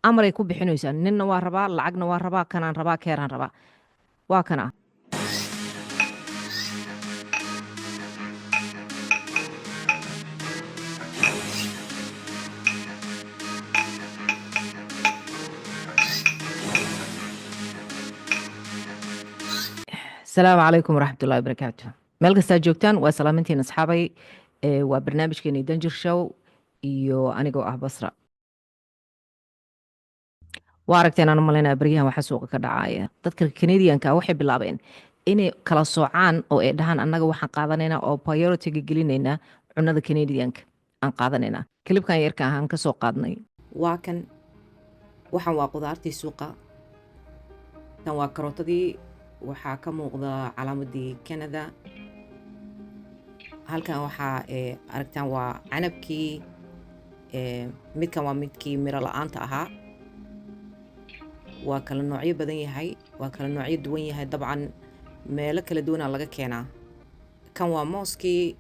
amaray ku bixinaysaa ninna waa rabaa lacagna waa rabaa kanaan rabaa keeraan rabaa waa kana السلام عليكم ورحمة الله وبركاته meel kastaa joogtaan waa salaamintiin asxaabay waa barnaamijkeeni danjir show iyo anigoo ah basra waa aragteen aan u malaynaya baryahan waxa suuqa ka dhacaya dadka Canadianka waxay bilaabeen inay kala soocaan oo ay dhahaan annaga waxaan qaadanaynaa oo priority-ga gelinaynaa cunada Canadianka aan qaadanaynaa kilibkan yarka ahaan ka soo qaadnay waa kan waxaan waa qudaartii suuqa tan waa karootadii waxaa ka muuqda calaamadii Canada halkan waxaa aragtaan waa canabkii midkan waa midkii miro la'aanta ahaa waa kala noocyo badan yahay waa kala noocyo duwan yahay dabcan meelo kala duwanaa laga keenaa kan waa mooskii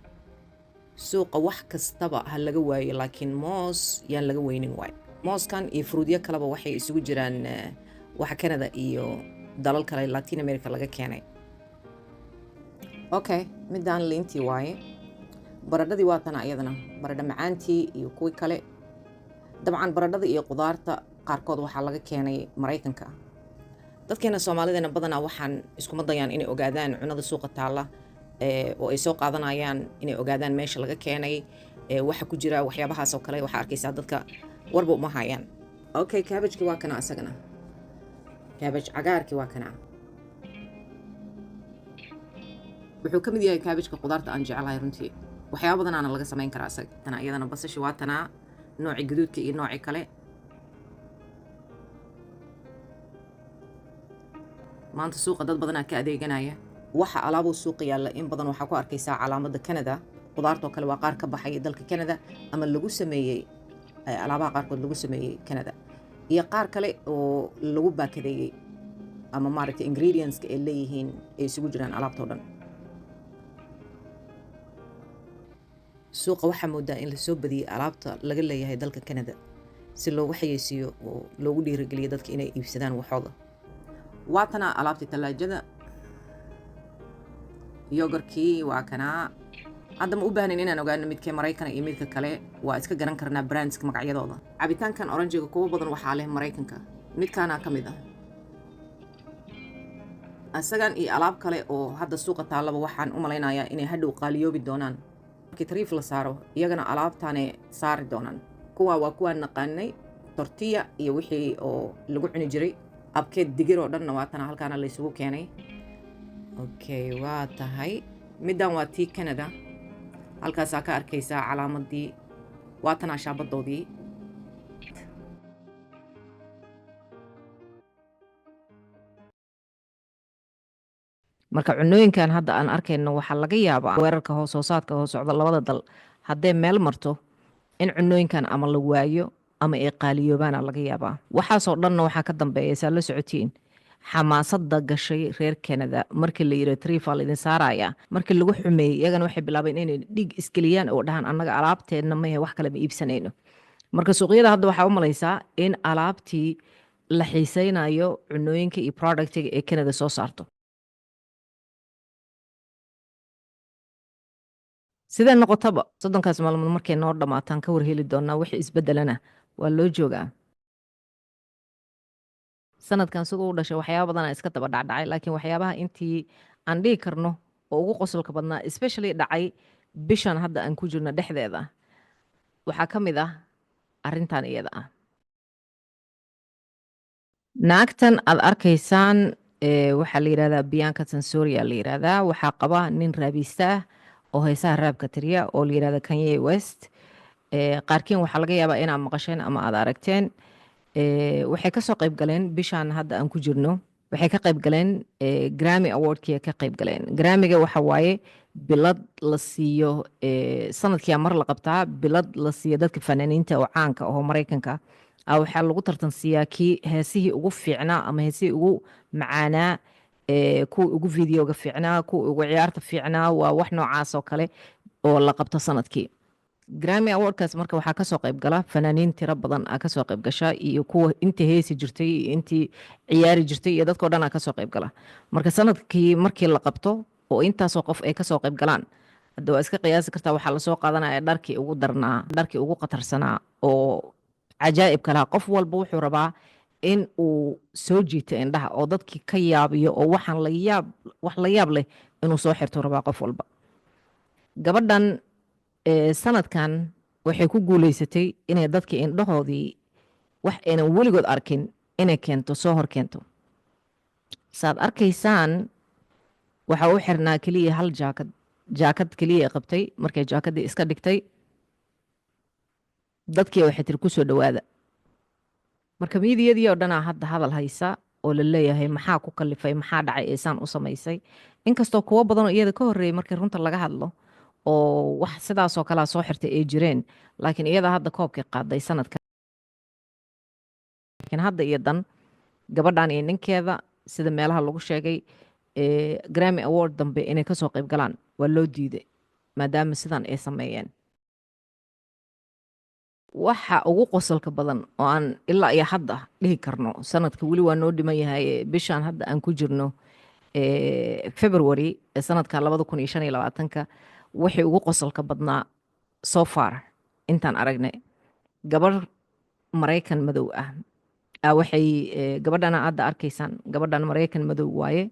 suuqa wax kastaba ha laga waayo laakiin moos yaan laga weynin waay mooskan iyo fruudyo kaleba waxay isugu jiraan waxa Canada iyo dalal kale Latin America laga keenay okay midaan liintii waaye baradhadii waa tan iyadana baradho macaantii iyo kuwi kale dabcan baradhada iyo qudaarta qaarkood waxaa laga keenay Mareykanka dadkeena Soomaalidana badanaa waxaan iskuma dayaan inay ogaadaan cunada suuqa taala oo ay soo qaadanayaan inay ogaadaan meesha laga keenay waxa ku jira waxyaabahaas oo kale waxa arkaysaa dadka warba uma hayaan okay cabbage waa kana asagana cabbage cagaarkii waa kana wuxuu ka mid yahay cabbage-ka qudaarta aan jecelahay runtii waxyaabo badan aan laga sameyn karaa asaga tan iyadana basashi waa tan nooci gaduudka iyo nooci kale maanta suuqa dad badan ka adeeganaya waxa alaabo suuqa yaala in badan waxa ku arkaysaa calaamadda Canada qudaarta kale waa qaar ka baxay dalka Canada ama lagu sameeyay alaabaha qaarkood lagu sameeyay Canada iyo qaar kale oo lagu baakadeeyay ama maaragtay ingredients ay leeyihiin ay isugu jiraan alaabta oo dhan suuqa waxa moodaa in la soo badiyay alaabta laga leeyahay dalka Canada si loogu xayeysiiyo oo loogu dhiirigeliyo dadka inay iibsadaan waxooda waatana alaabta talaajada yogurkii waa kana hadda ma u baahnayn inaan ogaano midkee Mareykanka iyo midka kale waa iska garan karnaa brandska magacyadooda cabitaankan oranjiga kuwa badan waxaa leh Mareykanka midkaana ka mid ah asagan iyo alaab kale oo hadda suuqa taalaba waxaan u malaynayaa inay hadhow qaaliyoobi doonaan markii tariif la saaro iyagana alaabtaane saari doonaan kuwa waa kuwaan naqaanay tortilla iyo wixii oo lagu cuni jiray abkeed digir oo dhanna waatana halkaana la isugu keenay okay waa tahay midaan waa tii Canada halkaasaa ka arkaysaa calaamadii waatana shaabadoodii marka cunooyinkan hadda aan arkayno waxaa laga yaabaa weerarka hoosoosaadka hoos socda labada dal haddee meel marto in cunooyinkan ama la waayo ama ay qaaliyoobaana laga yaabaa waxaasoo dhanna waxaa ka dambeeya saa la socotiin xamaasadda gashay reer Canada markii la yiri trifal idin saaraya markii lagu xumeeyay iyagana waxay bilaabeen inay dhig iskeliyaan oo dhahan annaga alaabteedna ma wax kale ma iibsanayno marka suuqyada hadda waxaa u malaysaa in alaabtii la xiisaynayo cunooyinka iyo productiga ee Canada soo saarto sida noqotaba soddonkaas maalmood markay noo dhamaataan ka warheli doonaa wixii isbedelana waa loo joogaa sanadkan sidoo u dhashay waxyaabo badan iska daba dhacay laakiin waxyaabaha intii aan dhigi karno oo ugu qosolka badnaa especially dhacay bishan hadda aan ku jirno dhexdeeda waxaa ka mid ah arrintan iyada ah naagtan aad arkaysaan waxaa la yidhahdaa Bianca Sensoria la yidhahdaa waxaa qaba nin raabista ah oo heesaha raabka tiriya oo la yidhahda Kanye West qaarkiin waxaa laga yaabaa inaad maqasheen ama aad aragteen waxay ka soo qayb galeen bishan hadda aan ku jirno waxay ka qayb galeen Grammy Award-kii ka qayb galeen Grammy-ga waxa waaye bilad la siiyo sanadkii mar la qabtaa bilad la siiyo dadka fanaaniinta oo caanka ah oo Mareykanka waxaa lagu tartansiiyaa kii heesihii ugu fiicnaa ama heesihii ugu macaanaa kuwa ugu videoga fiicnaa kuwa ugu ciyaarta fiicnaa waa wax noocaas oo kale oo la qabto sanadkii Grammy Awardkaas marka waxaa kasoo qayb gala fanaaniin tiro badan aa kasoo qayb gasha iyo kuwa intii heesi jirtay iyo intii ciyaari jirtay iyo dadkoo dhan aa kasoo qayb gala marka sanadkii markii la qabto oo intaasoo qof ay kasoo qayb galaan hadda waa iska qiyaasi kartaa waxaa lasoo qaadanaya dharkii ugu darnaa dharkii ugu khatarsanaa oo cajaa'ibka lahaa qof walba wuxuu rabaa in uu soo jiito indhaha oo dadkii ka yaabiyo oo waxaan wax la yaab leh inuu soo xirto rabaa qof walba gabadhan sanadkan waxay ku guuleysatay inay dadkii indhahoodii wax aynan weligood arkin inay keento soo hor keento saad arkaysaan waxaa u xirnaa keliya hal jaakad keliya ay qabtay markay jaakadii iska dhigtay dadkii waxay tiri ku soo dhowaada marka miidiyadii oo dhanaa hadda hadal haysa oo la leeyahay maxaa ku kalifay maxaa dhacay eesaan u samaysay inkastoo kuwo badanoo iyada ka horreeyay markii runta laga hadlo oo wax sidaasoo kalea soo xirtay ay jireen laakiin iyada hadda koobkii qaaday sanadkan laakiin hadda iyo dan gabadhan iyo ninkeeda sida meelaha lagu sheegay Grammy Award dambe inay kasoo qayb galaan waa loo diiday maadaama sidan ay sameeyeen waxa ugu qosolka badan oo aan ilaa iyo hadda dhihi karno sanadka weli waa noo dhiman yahay bishaan hadda aan ku jirno February sanadka 2025 waxay ugu qosolka badnaa so far intaan aragnay gabar Mareykan madow ah waxay gabadhana hadda arkaysaan gabadhan Mareykan madow waaye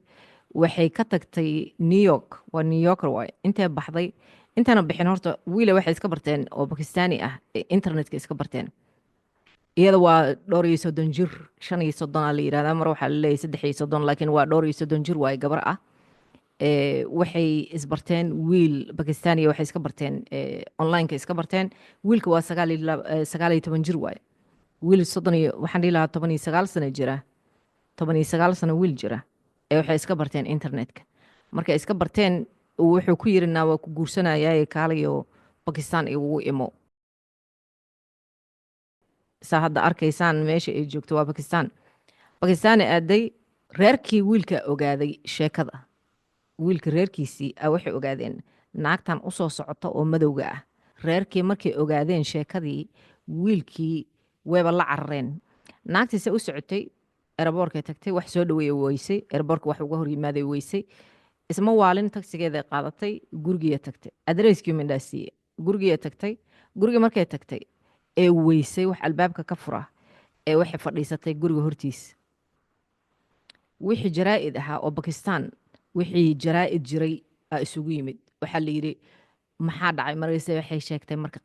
waxay ka tagtay New York waa New Yorker waaye intee baxday intana bixin horta wiila waxay iska barteen oo Pakistani ah internetka iska barteen iyada waa dhowr iyo 30 jir 35 la yiraahdaa mar waxa la leeyahay 33 laakiin waa dhowr iyo 30 jir waaye gabar ah waxay isbarteen wiil Pakistani waxay iska barteen online ka iska barteen wiilka waa 19 jir waaye wiil 30 waxaan dhihi lahaa 19 sano jira 19 sano wiil jira waxay iska barteen internetka markay iska barteen wuxuu ku yiri waa ku guursanayaa kaaliyo Pakistan ugu imo saa hadda arkaysaan meesha ay joogto waa Pakistan aaday reerkii wiilka ogaaday sheekada wiilka reerkiisii waxay ogaadeen naagtan u soo socota oo madowga ah reerkii markay ogaadeen sheekadii wiilkii wayba la carareen naagtiisa u socotay airportka tagtay wax soo dhaweeyay weysay airportka wax uga hor yimaaday weysay isma waalin taksigeeda qaadatay guriga tagtay adreeskii mindhaasiye guriga tagtay guriga markay tagtay ee weysay wax albaabka ka fura ee waxay fadhiisatay guriga hortiisa wixii jaraa'id ahaa oo Pakistan wixii jaraa'id jiray isugu yimid waxa la yiri maxaa dhacay marayse waxay sheegtay marka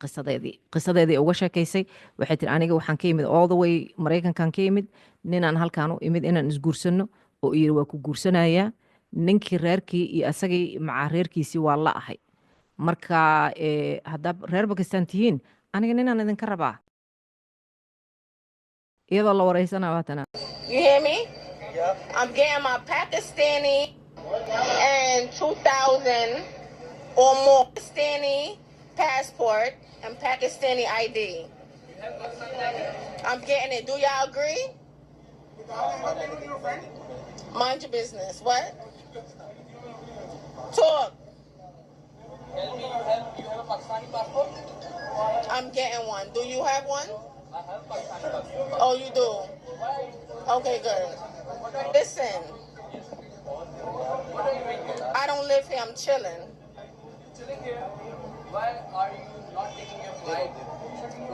qisadeedii uga sheekaysay waxay tiri aniga waxaan ka yimid all the way Mareykankan ka yimid ninaan halkaan u imid inaan isguursano oo yiri waa ku guursanayaa ninkii reerkii iyo asagii maca reerkiisii waa la ahay marka hadda reer Pakistan tihiin aniga ninaan idinka rabaa iyadoo la wareysanaa waatana You hear me? Yeah. I'm getting my Pakistani and 2000 or more Pakistani passport and Pakistani ID. I'm getting it. Do y'all agree? Mind your business. What? Talk. You have a Pakistani passport? I'm getting one. Do you have one? I have Pakistani passport. Oh, you do? Okay, good. Listen. I don't live here. I'm chilling. Chilling here. Why are you not taking your flight?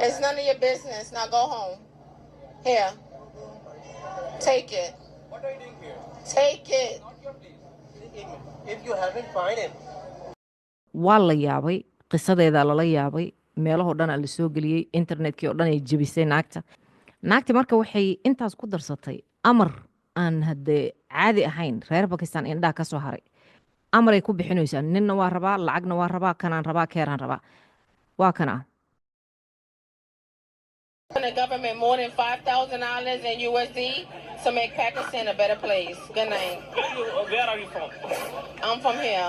It's none of your business. Now go home. Here. Take it. What are you doing here? Take it. Not your place. If you haven't find him. waa la yaabay qisadeeda lala yaabay meelaha dhan la soo galiyay internetkii oo dhan ay jabisay naagti marka waxay intaas ku darsatay amar aan hadde caadi ahayn reer Pakistan indhaha ka soo haray amar ay ku bixinaysaa ninna waa rabaa lacagna waa rabaa kanaan rabaa keeraan rabaa waa kana The government more than $5,000 in USD to make Pakistan a better place. Good night. Where are you from? I'm from here.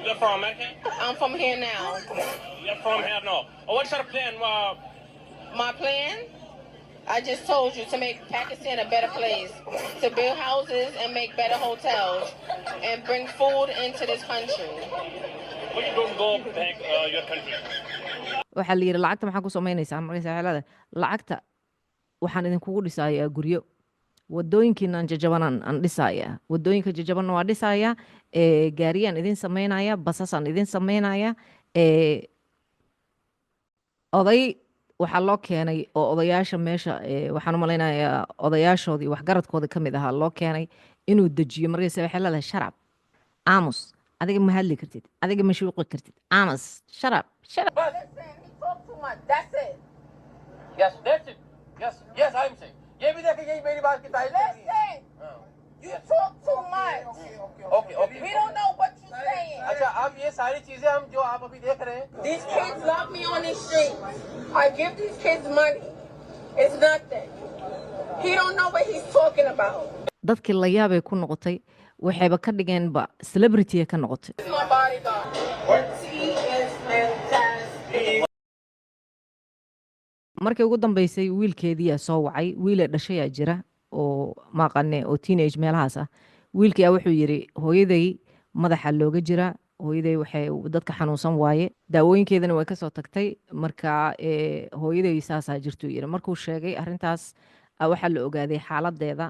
You're from America? I'm from here now. You're from here now. What's your plan? My plan? I just told you to make Pakistan a better place, to build houses and make better hotels, and bring food into this country. Why you don't go back your country? waxaa la yidhi lacagta maxaa ku samaynaysaa markaysa waxay leedahay lacagta waxaan idinkugu dhisayaa guryo wadooyinkiinaan jajabanaan aan dhisayaa wadooyinka jajabanna waa dhisayaa gaariyaan idin samaynaya basasaan idin samaynaya oday waxaa loo keenay oo odayaasha meesha waxaan u malaynayaa odayaashoodii waxgaradkooda ka mid ahaa loo keenay inuu dejiyo markaysa waxay leedahay sharab aamus adiga ma hadli kartid adiga ma shuuqi kartid aamus sharab sharab Listen, he talk too much. That's it. Yes, that's it. Yes, I'm saying. ये भी देखे यही मेरी बात की तारीफ कर रही है। Listen, you talk too much. Okay. We don't know what you're saying. अच्छा, अब ये सारी चीजें हम जो आप अभी देख रहे हैं, These kids love me on the street. I give these kids money. It's nothing. He don't know what he's talking about. dadkii la yaabay ku noqotay waxayba ka dhigeenba celebrity ka noqotay He's my bodyguard. He is fantastic. markii ugu dambeysay wiilkeediyaa soo wacay wiilee dhashayaa jira oo maaqane oo teenage meelahaas ah wiilkii wuxuu yidhi hooyaday madaxa looga jira hooyaday waxay dadka xanuunsan waaye daawooyinkeedana way kasoo tagtay marka hooyaday saasaa jirtuu yidhi markuu sheegay arrintaas waxaa la ogaaday xaaladeeda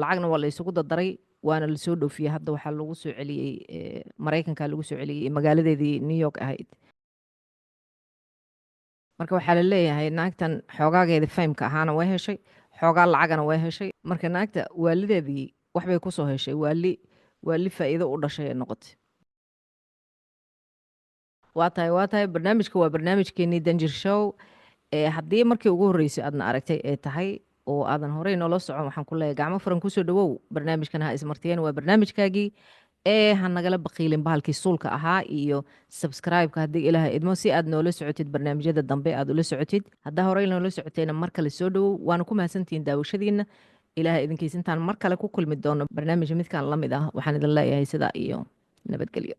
lacagna waa la isugu dardaray waana lasoo dhoofiyey hadda waxaa lagu soo celiyey maraykanka lagu soo celiyey magaaladeedii new york ahayd marka waxaa la leeyahay naagtan xoogaageeda faymka ahaana way heshay xoogaa lacagana way heshay marka naagta waalideedii waxbay kusoo heshay waali faa'iido u dhashay ee noqotay waa tahay barnaamijka waa barnaamijkeenii danjir show haddii markii ugu horreysay aadna aragtay ee tahay oo aadan horey noola socon waxaan ku leeyahay gacmo furan kusoo dhawow barnaamijkan ha ismartiyeen waa barnaamijkaagii ha nagala baqiilin bahalkii suulka ahaa iyo subscribe-ka haddii ilaaha idmo si aad noola socotid barnaamijyada dambe aad ula socotid haddaa horey noola socotayna mar kale soo dhawow waana ku mahadsantihiin daawashadiina ilaaha idinkiis intaan mar kale ku kulmi doono barnaamij midkan la mid ah waxaan idin leeyahay sidaa iyo nabadgelyo